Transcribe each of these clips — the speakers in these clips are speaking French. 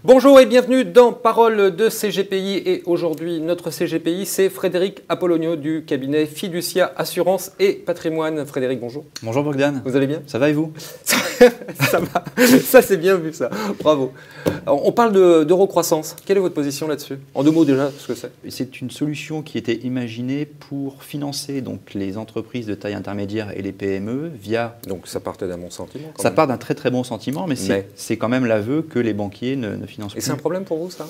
Bonjour et bienvenue dans Parole de CGPI et aujourd'hui notre CGPI c'est Frédéric Apollonio du cabinet Fiducia Assurance et Patrimoine. Frédéric, bonjour. Bonjour Bogdan. Vous allez bien? Ça va et vous? Ça va, ça c'est bien vu ça, bravo. Alors, on parle d'eurocroissance, quelle est votre position là-dessus? En deux mots déjà, ce que c'est. C'est une solution qui était imaginée pour financer donc, les entreprises de taille intermédiaire et les PME via... Donc ça partait d'un bon sentiment quand Ça même. part d'un très très bon sentiment, mais c'est quand même l'aveu que les banquiers ne financent plus. Et c'est un problème pour vous ça?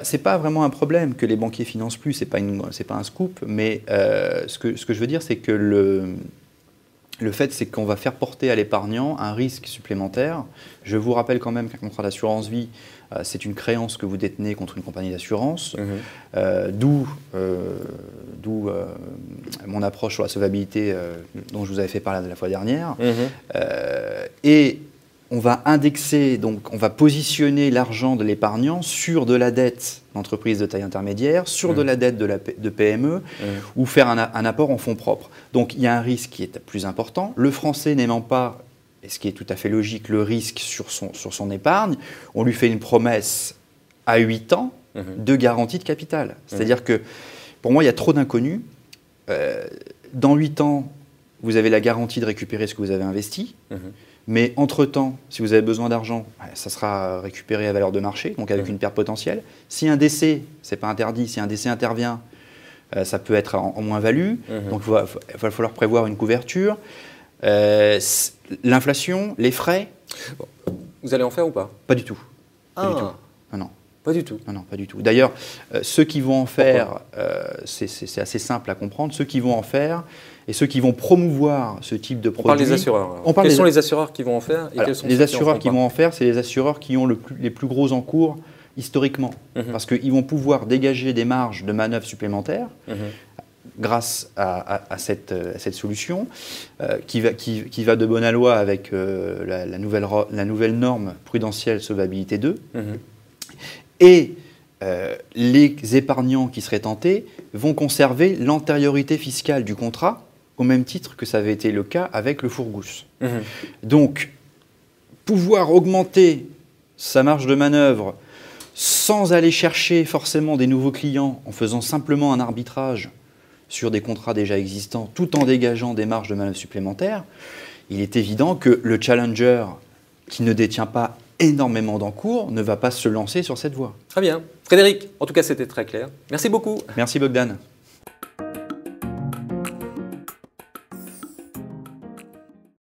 C'est pas vraiment un problème que les banquiers financent plus, c'est pas un scoop, mais ce que je veux dire c'est que le fait, c'est qu'on va faire porter à l'épargnant un risque supplémentaire. Je vous rappelle quand même qu'un contrat d'assurance vie, c'est une créance que vous détenez contre une compagnie d'assurance, d'où mon approche sur la solvabilité dont je vous avais fait parler la fois dernière. Et on va indexer, donc on va positionner l'argent de l'épargnant sur de la dette d'entreprise de taille intermédiaire, sur de la dette de PME, ou faire un apport en fonds propres. Donc il y a un risque qui est plus important. Le Français n'aimant pas, et ce qui est tout à fait logique, le risque sur son épargne, on lui fait une promesse à 8 ans de garantie de capital. C'est-à-dire que, pour moi, il y a trop d'inconnus. Dans 8 ans, vous avez la garantie de récupérer ce que vous avez investi. Mais entre-temps, si vous avez besoin d'argent, ça sera récupéré à valeur de marché, donc avec une perte potentielle. Si un décès, ce n'est pas interdit, si un décès intervient, ça peut être en moins-value. Donc il va falloir prévoir une couverture. L'inflation, les frais. Vous allez en faire ou pas? Pas du tout. Pas du tout. Non. Pas du tout. Non, pas du tout. D'ailleurs, ceux qui vont en faire, c'est assez simple à comprendre, ceux qui vont en faire et ceux qui vont promouvoir ce type de produit. On parle des assureurs. Quels sont les assureurs qui vont en faire et quels sont les assureurs qui vont en faire, c'est les assureurs qui ont les plus gros encours historiquement. Parce qu'ils vont pouvoir dégager des marges de manœuvre supplémentaires grâce à cette solution qui va de bonne aloi avec la nouvelle norme prudentielle Solvabilité 2. Et les épargnants qui seraient tentés vont conserver l'antériorité fiscale du contrat au même titre que ça avait été le cas avec le Fourgousse. Donc, pouvoir augmenter sa marge de manœuvre sans aller chercher forcément des nouveaux clients en faisant simplement un arbitrage sur des contrats déjà existants tout en dégageant des marges de manœuvre supplémentaires, il est évident que le challenger qui ne détient pas énormément d'encours ne va pas se lancer sur cette voie. Très bien. Frédéric, en tout cas c'était très clair. Merci beaucoup. Merci Bogdan.